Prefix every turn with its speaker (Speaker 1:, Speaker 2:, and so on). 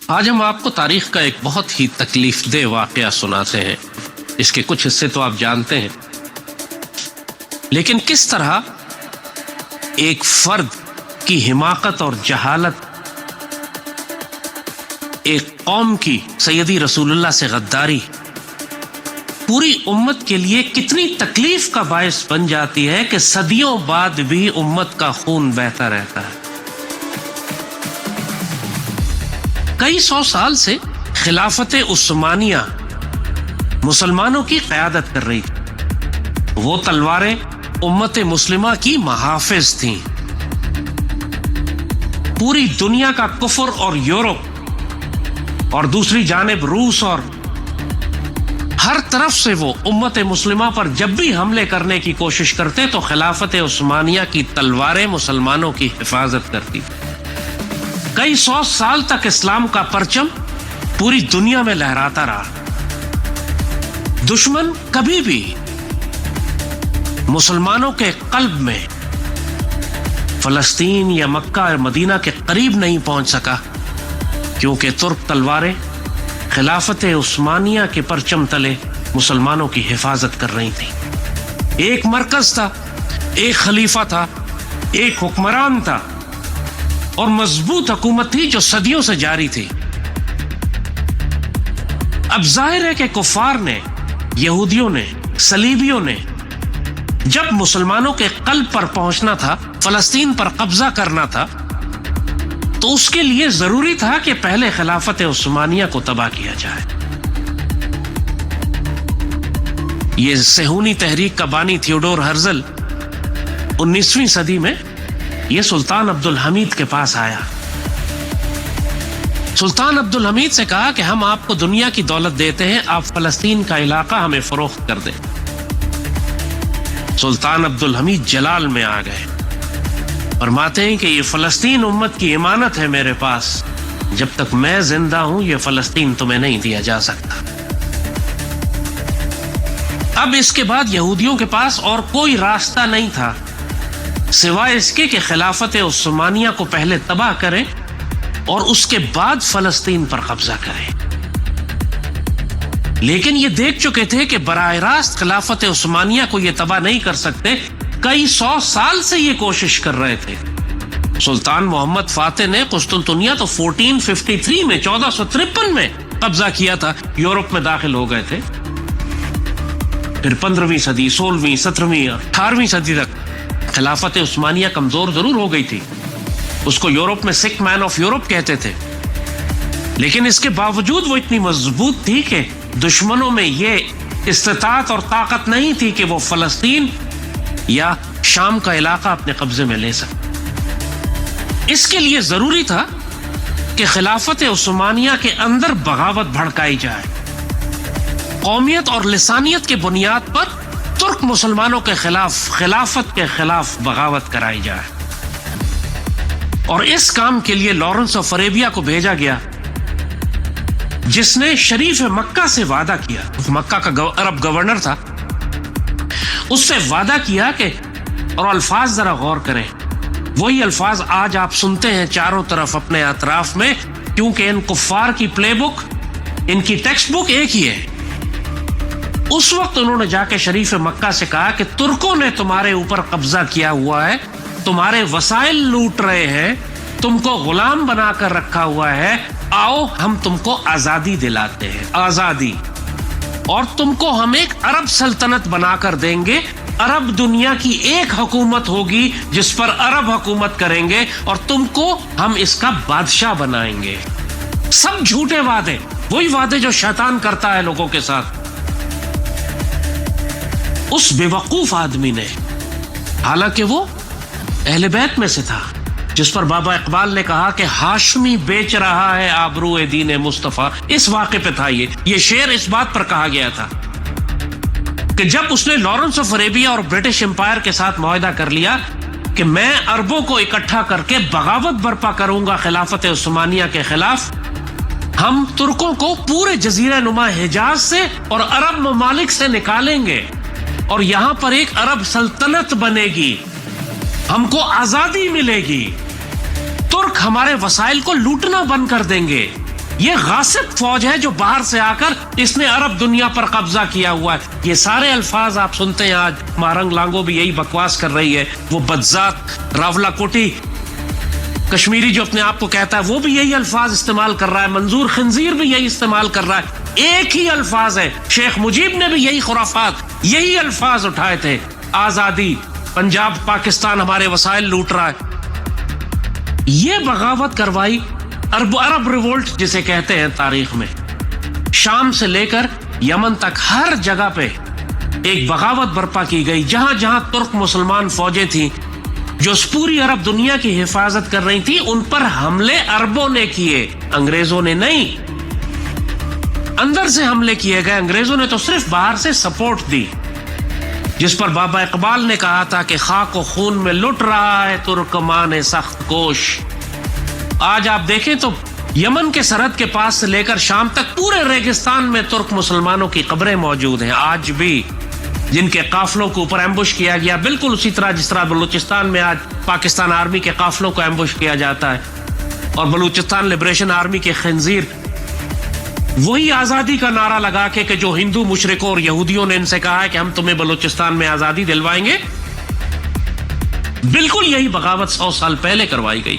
Speaker 1: آج ہم آپ کو تاریخ کا ایک بہت ہی تکلیف دہ واقعہ سناتے ہیں. اس کے کچھ حصے تو آپ جانتے ہیں، لیکن کس طرح ایک فرد کی حماقت اور جہالت ایک قوم کی سیدی رسول اللہ سے غداری پوری امت کے لیے کتنی تکلیف کا باعث بن جاتی ہے کہ صدیوں بعد بھی امت کا خون بہتا رہتا ہے. کئی سو سال سے خلافت عثمانیہ مسلمانوں کی قیادت کر رہی تھی. وہ تلواریں امت مسلمہ کی محافظ تھیں. پوری دنیا کا کفر اور یورپ اور دوسری جانب روس اور ہر طرف سے وہ امت مسلمہ پر جب بھی حملے کرنے کی کوشش کرتے تو خلافت عثمانیہ کی تلواریں مسلمانوں کی حفاظت کرتی. کئی سو سال تک اسلام کا پرچم پوری دنیا میں لہراتا رہا. دشمن کبھی بھی مسلمانوں کے قلب میں فلسطین یا مکہ اور مدینہ کے قریب نہیں پہنچ سکا، کیونکہ ترک تلواریں خلافت عثمانیہ کے پرچم تلے مسلمانوں کی حفاظت کر رہی تھیں. ایک مرکز تھا، ایک خلیفہ تھا، ایک حکمران تھا اور مضبوط حکومت تھی جو صدیوں سے جاری تھی. اب ظاہر ہے کہ کفار نے، یہودیوں نے، صلیبیوں نے جب مسلمانوں کے قلب پر پہنچنا تھا، فلسطین پر قبضہ کرنا تھا، تو اس کے لیے ضروری تھا کہ پہلے خلافت عثمانیہ کو تباہ کیا جائے. یہ صہیونی تحریک کا بانی تھیوڈور ہرزل 19ویں صدی میں یہ سلطان عبد الحمید کے پاس آیا. سلطان عبد الحمید سے کہا کہ ہم آپ کو دنیا کی دولت دیتے ہیں، آپ فلسطین کا علاقہ ہمیں فروخت کر دیں. سلطان عبد الحمید جلال میں آ گئے، فرماتے ہیں کہ یہ فلسطین امت کی امانت ہے میرے پاس، جب تک میں زندہ ہوں یہ فلسطین تمہیں نہیں دیا جا سکتا. اب اس کے بعد یہودیوں کے پاس اور کوئی راستہ نہیں تھا سوائے اس کے کہ خلافت عثمانیہ کو پہلے تباہ کریں اور اس کے بعد فلسطین پر قبضہ کریں. لیکن یہ دیکھ چکے تھے کہ براہ راست خلافت عثمانیہ کو یہ تباہ نہیں کر سکتے. کئی سو سال سے یہ کوشش کر رہے تھے. سلطان محمد فاتح نے قسطنطنیہ تو 1453 میں 1453 میں قبضہ کیا تھا، یورپ میں داخل ہو گئے تھے. پھر 15ویں صدی، 16ویں، 17ویں، 18ویں صدی تک خلافت عثمانیہ کمزور ضرور ہو گئی تھی. اس کو یورپ میں سک مین آف یورپ کہتے تھے، لیکن اس کے باوجود وہ اتنی مضبوط تھی کہ دشمنوں میں یہ استطاعت اور طاقت نہیں تھی کہ وہ فلسطین یا شام کا علاقہ اپنے قبضے میں لے سکتے. اس کے لیے ضروری تھا کہ خلافت عثمانیہ کے اندر بغاوت بھڑکائی جائے، قومیت اور لسانیت کے بنیاد پر ترک مسلمانوں کے خلاف، خلافت کے خلاف بغاوت کرائی جائے. اور اس کام کے لیے لارنس آف اریبیا کو بھیجا گیا، جس نے شریف مکہ سے وعدہ کیا. مکہ کا عرب گورنر تھا، اس سے وعدہ کیا کہ، اور الفاظ ذرا غور کریں، وہی الفاظ آج آپ سنتے ہیں چاروں طرف اپنے اطراف میں، کیونکہ ان کفار کی پلے بک، ان کی ٹیکسٹ بک ایک ہی ہے. اس وقت انہوں نے جا کے شریف مکہ سے کہا کہ ترکوں نے تمہارے اوپر قبضہ کیا ہوا ہے، تمہارے وسائل لوٹ رہے ہیں، تم کو غلام بنا کر رکھا ہوا ہے، آؤ ہم تم کو آزادی دلاتے ہیں، آزادی، اور تم کو ہم ایک عرب سلطنت بنا کر دیں گے. عرب دنیا کی ایک حکومت ہوگی جس پر عرب حکومت کریں گے، اور تم کو ہم اس کا بادشاہ بنائیں گے. سب جھوٹے وعدے، وہی وعدے جو شیطان کرتا ہے لوگوں کے ساتھ. اس بے وقوف آدمی نے، حالانکہ وہ اہل بیت میں سے تھا، جس پر بابا اقبال نے کہا کہ ہاشمی بیچ رہا ہے آبروئے دین مصطفیٰ، اس واقعے پہ تھا یہ شعر اس بات پر کہا گیا تھا کہ جب اس نے لارنس آف اریبیا اور برٹش امپائر کے ساتھ معاہدہ کر لیا کہ میں عربوں کو اکٹھا کر کے بغاوت برپا کروں گا خلافت عثمانیہ کے خلاف، ہم ترکوں کو پورے جزیرہ نما حجاز سے اور عرب ممالک سے نکالیں گے اور یہاں پر ایک عرب سلطنت بنے گی، ہم کو آزادی ملے گی، ترک ہمارے وسائل کو لوٹنا بند کر دیں گے، یہ غاصب فوج ہے جو باہر سے آ کر اس نے عرب دنیا پر قبضہ کیا ہوا ہے. یہ سارے الفاظ آپ سنتے ہیں. آج مارنگ لانگو بھی یہی بکواس کر رہی ہے, وہ بدذات راولا کوٹی کشمیری جو اپنے آپ کو کہتا ہے وہ بھی یہی الفاظ استعمال کر رہا ہے, منظور خنزیر بھی یہی استعمال کر رہا ہے. ایک ہی الفاظ ہے. شیخ مجیب نے بھی یہی خرافات, یہی الفاظ اٹھائے تھے. آزادی, پنجاب پاکستان ہمارے وسائل لوٹ رہا ہے. یہ بغاوت کروائی عرب ریولٹ جسے کہتے ہیں تاریخ میں. شام سے لے کر یمن تک ہر جگہ پہ ایک بغاوت برپا کی گئی. جہاں جہاں ترک مسلمان فوجیں تھیں جو اس پوری عرب دنیا کی حفاظت کر رہی تھی, ان پر حملے عربوں نے کیے, انگریزوں نے نہیں. اندر سے حملے کیے گئے. انگریزوں نے تو صرف باہر سے سپورٹ دی, جس پر بابا اقبال نے کہا تھا کہ خاک و خون میں لٹ رہا ہے ترکمان سخت کوش. آج آپ دیکھیں تو یمن کے سرحد کے پاس سے لے کر شام تک پورے ریگستان میں ترک مسلمانوں کی قبریں موجود ہیں آج بھی, جن کے قافلوں کو اوپر ایمبوش کیا گیا, بالکل اسی طرح جس طرح بلوچستان میں آج پاکستان آرمی کے قافلوں کو ایمبوش کیا جاتا ہے. اور بلوچستان لبریشن آرمی کے خنزیر وہی آزادی کا نعرہ لگا کے کہ جو ہندو مشرکوں اور یہودیوں نے ان سے کہا ہے کہ ہم تمہیں بلوچستان میں آزادی دلوائیں گے, بالکل یہی بغاوت 100 سال پہلے کروائی گئی.